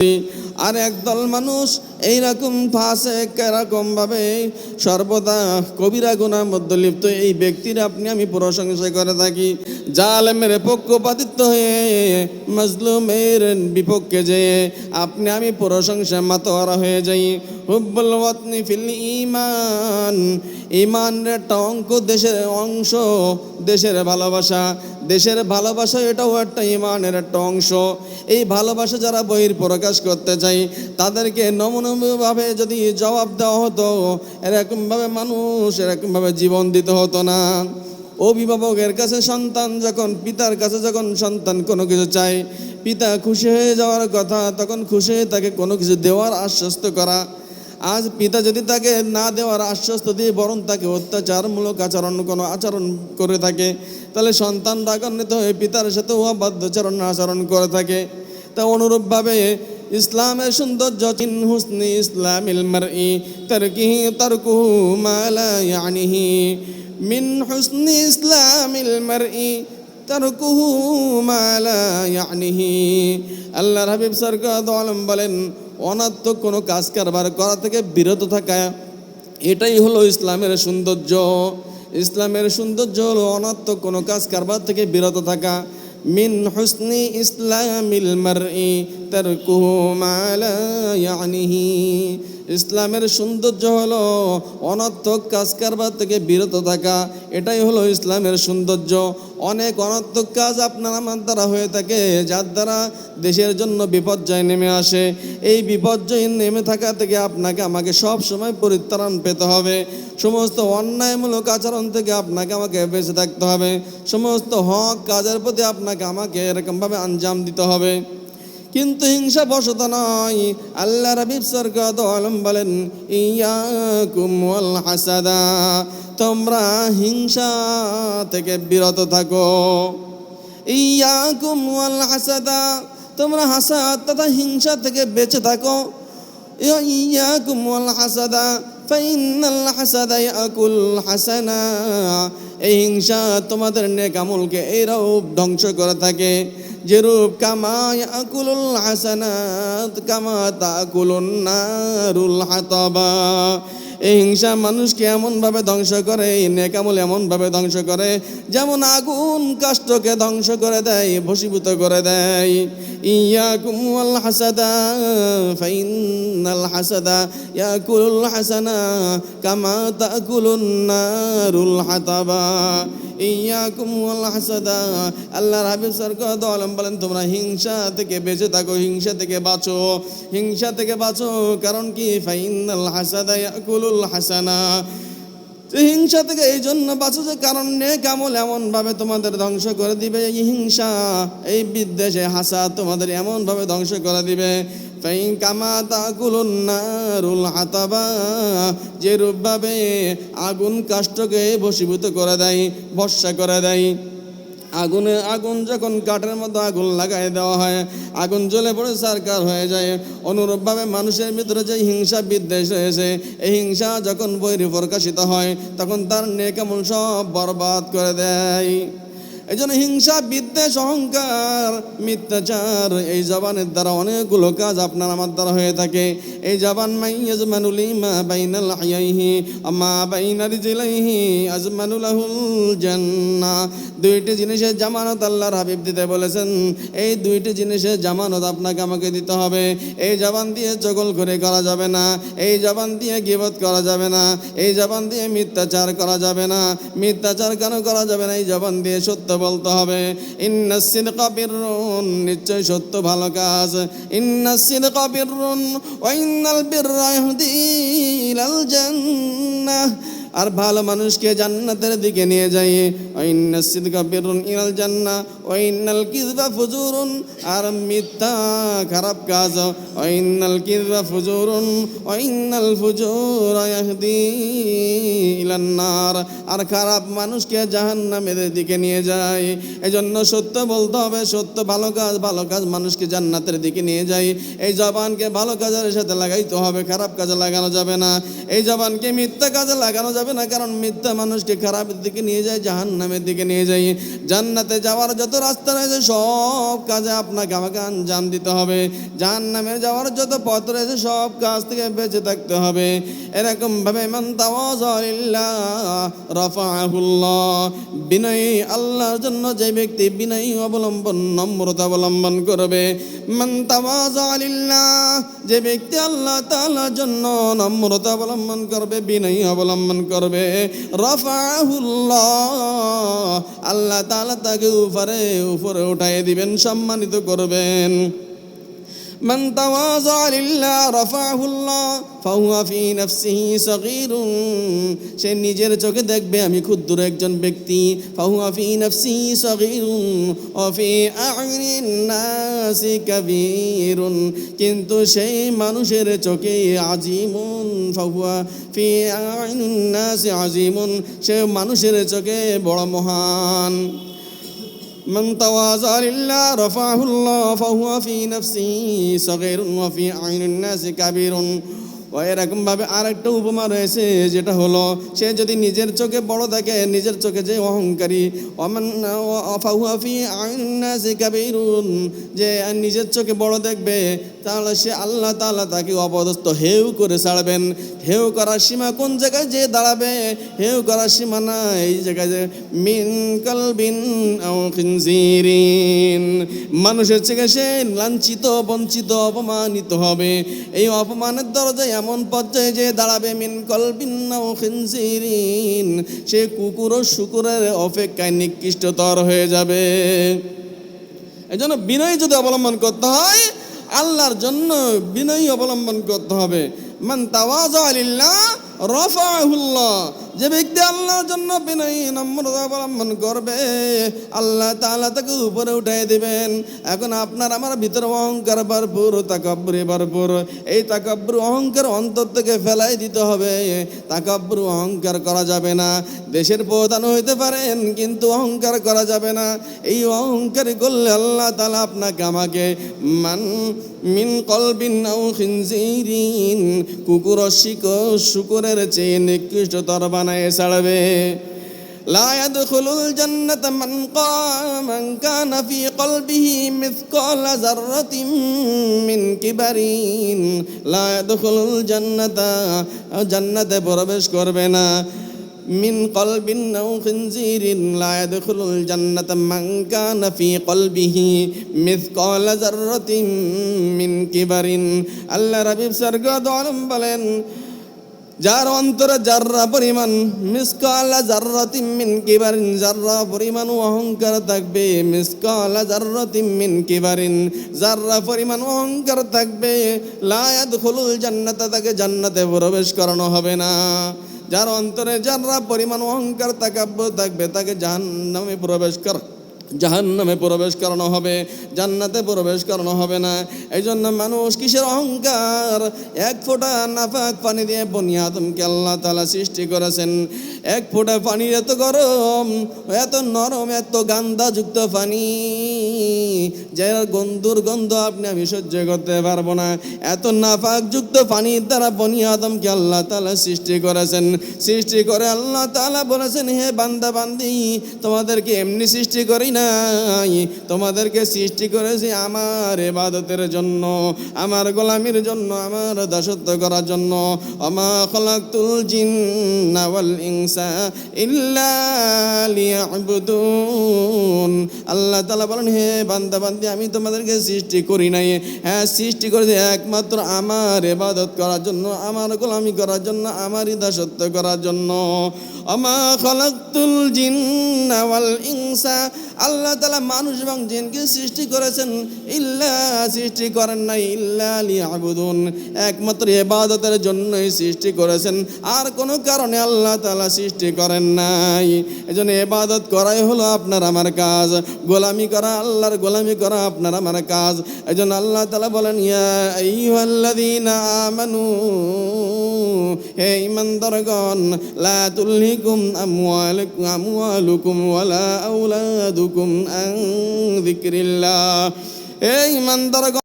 আর একদল মানুষ এইরকম ফাসেক এরকম ভাবে সর্বদা কবিরা গুনার মধ্যে লিপ্ত এই ব্যক্তির আমি প্রশংসা করে থাকি। জালেমের পক্ষপাতিত্ব হয়ে মাজলুমের বিপক্ষে যেয়ে আমি প্রশংসা মাতোয়ারা হয়ে যাই। হুব্বুল ওয়াতনি ফিল ঈমান, ঈমানের একটা দেশের অংশ, দেশের ভালোবাসা। দেশের ভালোবাসা এটাও একটা ঈমানের একটা অংশ। এই ভালোবাসা যারা বহির প্রকাশ করতে চায় তাদেরকে নমনীয়ভাবে যদি জবাব দেওয়া হতো, এরকমভাবে মানুষ এরকমভাবে জীবন দিতে হতো না। অভিভাবকের কাছে সন্তান যখন, পিতার কাছে যখন সন্তান কোনো কিছু চায়, পিতা খুশি হয়ে যাওয়ার কথা, তখন খুশি হয়ে তাকে কোনো কিছু দেওয়ার আশ্বস্ত করা। আজ পিতা যদি তাকে না দেওয়ার আশ্বস্ত দিয়ে বরং তাকে অত্যাচারমূলক আচরণ করে থাকে, তাহলে সন্তান রাগান্বিত হয়ে পিতার সাথে আচরণ করে থাকে। তা অনুরূপভাবে ইসলামের সৌন্দর্য মিন হুসনি ইসলামিল মারই তারকুহু মা লা ইয়ানিহি, মিন হুসনি ইসলামিল মারই তারকুহু মা লা ইয়ানিহি। আল্লাহর হাবিব সরকার আলম বলেন, অনাত্মক কোনো কাজ কারবার করা থেকে বিরত থাকা, এটাই হলো ইসলামের সৌন্দর্য। ইসলামের সৌন্দর্য হলো অনাত্মক কোনো কাজ কারবার থেকে বিরত থাকা। মিন হুসনি ইসলামিল মারই তারকুহু মা লা ইয়ানিহি। ইসলামের সৌন্দর্য হলো অনর্থক কাজ কারবার থেকে বিরত থাকা, এটাই হলো ইসলামের সৌন্দর্য। অনেক অনর্থক কাজ আপনার আমার দ্বারা হয়ে থাকে, যার দ্বারা দেশের জন্য বিপর্যয় নেমে আসে। এই বিপর্যয় নেমে থাকা থেকে আপনাকে আমাকে সব সময় পরিত্রাণ পেতে হবে। সমস্ত অন্যায়মূলক আচরণ থেকে আমাকে বেঁচে থাকতে হবে। সমস্ত হক কাজের প্রতি আমাকে এরকমভাবে আঞ্জাম দিতে হবে, কিন্তু হিংসা বশত নয়। আল্লাহ রাবিব সরকার আলম বলেন, ইয়াকুম ওয়াল হাসাদা, তোমরা হিংসা থেকে বিরত থাকো। ইয়াকুম ওয়াল হাসাদা, তোমরা হাসাদ তথা হিংসা থেকে বেঁচে থাকো। ইয়াকুম ওয়াল হাসাদা ফাইনাল হাসাদা ইয়াকুল হাসানা। এই হিংসা তোমাদের নেক আমলকে এইরূপ ধ্বংস করে থাকে, যেরূপ কামা ইয়াকুলুল হাসানাত কামা তাকুলুন নারুল হাতাবা। এই হিংসা মানুষকে এমনভাবে ধ্বংস করে, এই নেক আমল এমনভাবে ধ্বংস করে, যেমন আগুন কাষ্ঠকে ধ্বংস করে দেয়, ভস্মীভূত করে দেয়। ইয়াকুম ওয়াল হাসাদা ফাইনাল হাসাদা ইয়াকুলুল হাসানা কামা তাকুলুন নারুল হাতাবা। ইয়াকুম ওয়াল হাসাদা, আল্লাহর হাবিব সরকার আলম বলেন, তোমরা হিংসা থেকে বেঁচে থাকো, হিংসা থেকে বাঁচো, হিংসা থেকে বাঁচো। কারণ কি? ফাইনাল হাসাদা ইয়াকুলুল হাসানা। হিংসা থেকে এই জন্য বাঁচো যে কারণ নেক আমল এমনভাবে তোমাদের ধ্বংস করে দিবে। এই হিংসা, এই বিদ্বেষে হাসাদ তোমাদের এমনভাবে ধ্বংস করে দিবে। ফাইন কামা তাকুলুন নারুল হাতাবা, যে রূপভাবে আগুন কাষ্ঠকে ভস্মীভূত করে দেয়, ভস্মা করে দেয়। আগুন যখন কাঠের মধ্যে আগুন লাগাই দেওয়া হয়, আগুন জ্বলে পড়ে ছারখার হয়ে যায়। অনুরূপভাবে মানুষের ভিতরে যে হিংসা বিদ্বেষ রয়েছে, এই হিংসা যখন বহিঃপ্রকাশিত হয়, তখন তার নেক আমল সব বরবাদ করে দেয়। এই জন্য হিংসা, বিদ্বেষ, অহংকার, মিথ্যাচার, এই জবানের দ্বারা অনেকগুলো কাজ আপনার আমার দ্বারা হয়ে থাকে। এই জবান মাইয়াজমানুল মা বাইনাল হায়াইহি আমা বাইনা রিজলাইহি আজমানুলাহুল জান্নাহ। দুইটি জিনিসের জামানত আল্লাহর হাবিব দিতে বলেছেন। এই দুইটি জিনিসের জামানত আপনাকে আমাকে দিতে হবে। এই জবান দিয়ে চগলখড়ি করা যাবে না, এই জবান দিয়ে গীবত করা যাবে না, এই জবান দিয়ে মিথ্যাচার করা যাবে না। মিথ্যাচার কেন করা যাবে না? এই জবান দিয়ে সত্য বলতে হবে। ইন্নাস সিদকা বিররুন, নিশ্চয় সত্য ভালো কাজ। ইন্নাস সিদকা বিররুন ওয়া ইন্নাল বিররা ইয়াহদি ইলাল জান্নাহ, আর ভালো মানুষকে জান্নাতের দিকে নিয়ে যায়। ওয়া ইন্নাস সিদকা বিররুন ইলাল জান্নাহ ওয়া ইন্নাল কিযবা ফুজুরুন, আর মিথ্যা খারাপ কাজ। ওয়া ইন্নাল কিযবা ফুজুরুন ওয়া ইন্নাল ফুজুরা ইয়াহদি ইলান নার, আর খারাপ মানুষকে জাহান্নামের দিকে নিয়ে যায়। এজন্য সত্য বলতে হবে, সত্য ভালো কাজ মানুষকে জান্নাতের দিকে নিয়ে যায়। এই জবানকে ভালো কাজের সাথে লাগাইতে হবে, খারাপ কাজে লাগানো যাবে না। এই জবানকে মিথ্যা কাজে লাগানো যাবে না, কারণ মিথ্যা মানুষকে খারাপের দিকে নিয়ে যায়, জাহান্নামের দিকে নিয়ে যায়। জান্নাতে যাওয়ার যত রাস্তা রয়েছে সব কাজে আপনাকে আমাকে আঞ্জাম দিতে হবে, জাহান্নামে যাওয়ার যত পথ রয়েছে সব কাজ থেকে বেঁচে থাকতে হবে। এরকম ভাবে মান তাওয়াযা লিল্লাহ রাফাআহুল্লাহ, বিনয়ী আল্লাহর জন্য যে ব্যক্তি বিনয়ী অবলম্বন নম্রতা অবলম্বন করবে, মান তাওয়াযা লিল্লাহ, যে ব্যক্তি আল্লাহ তাআলার জন্য নম্রতা অবলম্বন করবে, বিনয়ী অবলম্বন করবে, রাফাআহুল্লাহ, আল্লাহ তাআলা তাকে উপরে উপরে উঠাইয়ে দিবেন, সম্মানিত করবেন। মান তাওয়াযা লিল্লাহ রাফাআহুল্লাহ ফাহুয়া ফি নাফসিহি সগীরুন, সে নিজের চোখে দেখবে আমি ক্ষুদ্র একজন ব্যক্তি, ফাহুয়া ফি নাফসিহি সগীরুন ওয়া ফি আ'ইনিন নাসি কাবীরুন, কিন্তু সেই মানুষের চোখে আজিমুন, ফাহুয়া ফি আ'ইনিন নাসি আজিমুন, সে মানুষের চোখে বড় মহান। মান তাওয়াযা লিল্লাহ রাফাআহুল্লাহ ফাহুয়া ফি নাফসিহি সগীরুন ওয়া ফি আ'ইনিন নাসি কাবীরুন। এরকম ভাবে আরেকটা উপমা রয়েছে, যেটা হলো সে যদি নিজের চোখে বড় দেখে, নিজের চোখে যে অহংকারী, ফাহুয়া ফি আ'ইনিন নাসি কাবীরুন, যে নিজের চোখে বড় দেখবে, তাহলে সে আল্লাহ তাআলা তাকে অপদস্থ হেউ করে ছাড়বেন। হেউ করার সীমা কোন জায়গায় যে দাঁড়াবে? হেউ করার সীমা না এই জায়গায় যে মিন কলবিন আও খিনজিরিন, মানুষের থেকে সে লাঞ্ছিত, বঞ্চিত, অপমানিত হবে। এই অপমানের দরজায় এমন পর্যায়ে যে দাঁড়াবে মিন কলবিন আও খিনজিরিন, সে কুকুর ও শুকুরের অপেক্ষায় নিকৃষ্টতর হয়ে যাবে। এই জন্য বিনয় যদি অবলম্বন করতে হয়, আল্লাহর জন্য বিনয় অবলম্বন করতে হবে। মান তাওয়াযা লিল্লাহ রাফাআহুল্লাহ, যে ব্যক্তি আল্লাহর জন্য বিনয়ী নম্রতা অবলম্বন করবে, আল্লাহ তাআলা তাকে উপরে উঠাই দিবেন। এখন আপনার আমার ভিতরে অহংকার ভরপুর, তাকাব্বুরে ভরপুর, এই তাকাব্বুর অহংকার অন্তর থেকে ফেলাই দিতে হবে। তাকাব্বুর অহংকার করা যাবে না। দেশের প্রধান হইতে পারেন, কিন্তু অহংকার করা যাবে না। এই অহংকার করলে আল্লাহ তাআলা আপনাকে আমাকে মিন কলবিন আও খিনজিরিন, কুকুর শুকুরের চেয়ে নিকৃষ্টতর বানায় ছাড়বে। লা ইয়াদখুলুল জান্নাতা মান কানা ফি কলবিহি মিসকালা যাররাতিন মিন কিবারিন, লা ইয়াদখুলুল জান্নাতা, জান্নাতে প্রবেশ করবে না। মিন কলবিন আও খিনজিরিন, লা ইয়াদখুলুল জান্নাতা মান কানা ফি কলবিহি মিসকালা যাররাতিন মিন কিবারিন। আল্লাহ রাব্বুল সারগাদ আলম বলেন, যার অন্তরে জাররা পরিমাণ, মিসকালা যাররাতিন মিন কিবারিন, জাররা পরিমাণ অহংকার থাকবে, মিসকালা যাররাতিন মিন কিবারিন, জাররা পরিমাণ অহংকার থাকবে, লা ইয়াদখুলুল জান্নাতা, তাকে জান্নাতে প্রবেশ করানো হবে না। যার অন্তরে জাররা পরিমাণ অহংকার তাকাব্বুর থাকবে, তাকে জাহান্নামে প্রবেশ করানো হবে, জান্নাতে প্রবেশ করানো হবে না। এই জন্য মানুষ কিসের অহংকার? এক ফোঁটা নাপাক পানি দিয়ে বনি আদমকে আল্লাহ তাআলা সৃষ্টি করেছেন। এক ফোঁটা পানি এত গরম, এত নরম, এত গান্ধাযুক্ত পানি, যার দুর্গন্ধ আপনি আমি সহ্য করতে পারবো না। এত নাপাকযুক্ত পানির দ্বারা বনি আদমকে আল্লাহ তাআলা সৃষ্টি করেছেন। সৃষ্টি করে আল্লাহ তাআলা বলেছেন, হে বান্দা বান্দি, তোমাদেরকে এমনি সৃষ্টি করি না, তোমাদেরকে সৃষ্টি করেছি আমার ইবাদতের জন্য, আমার গোলামির জন্য, আমার দাসত্ব করার জন্য। ওমা খালাকতুল জিন্না ওয়াল ইনসা ইল্লা লিয়াবুদুন, আল্লাহ তাআলা বলেন, হে বান্দা বান্দি, আমি তোমাদেরকে সৃষ্টি করি নাই, হ্যাঁ সৃষ্টি করেছি একমাত্র আমার ইবাদত করার জন্য, আমার গোলামি করার জন্য, আমারই দাসত্ব করার জন্য। ওমা খালাকতুল জিন্না ওয়াল ইনসা, আল্লাহ তাআলা মানুষ এবং জিনকে সৃষ্টি করেছেন, ইল্লা, সৃষ্টি করেন নাই, ইল্লা লিয়াবুদুন, একমাত্র ইবাদতের জন্যই সৃষ্টি করেছেন, আর কোনো কারণে আল্লাহ তাআলা সৃষ্টি করেন নাই। এজন্য ইবাদত করাই হলো আপনার আমার কাজ, গোলামি করা, আল্লাহর গোলামি করা আপনার আমার কাজ। এজন্য আল্লাহ তাআলা বলেন, ইয়া আইয়ুহাল্লাযীনা আমানু, হে ঈমানদারগণ, লা তুলহিকুম আমওয়ালুকুম ওয়ালা আওলাদুকুম আন যিকরিল্লাহ, হে ঈমানদারগণ,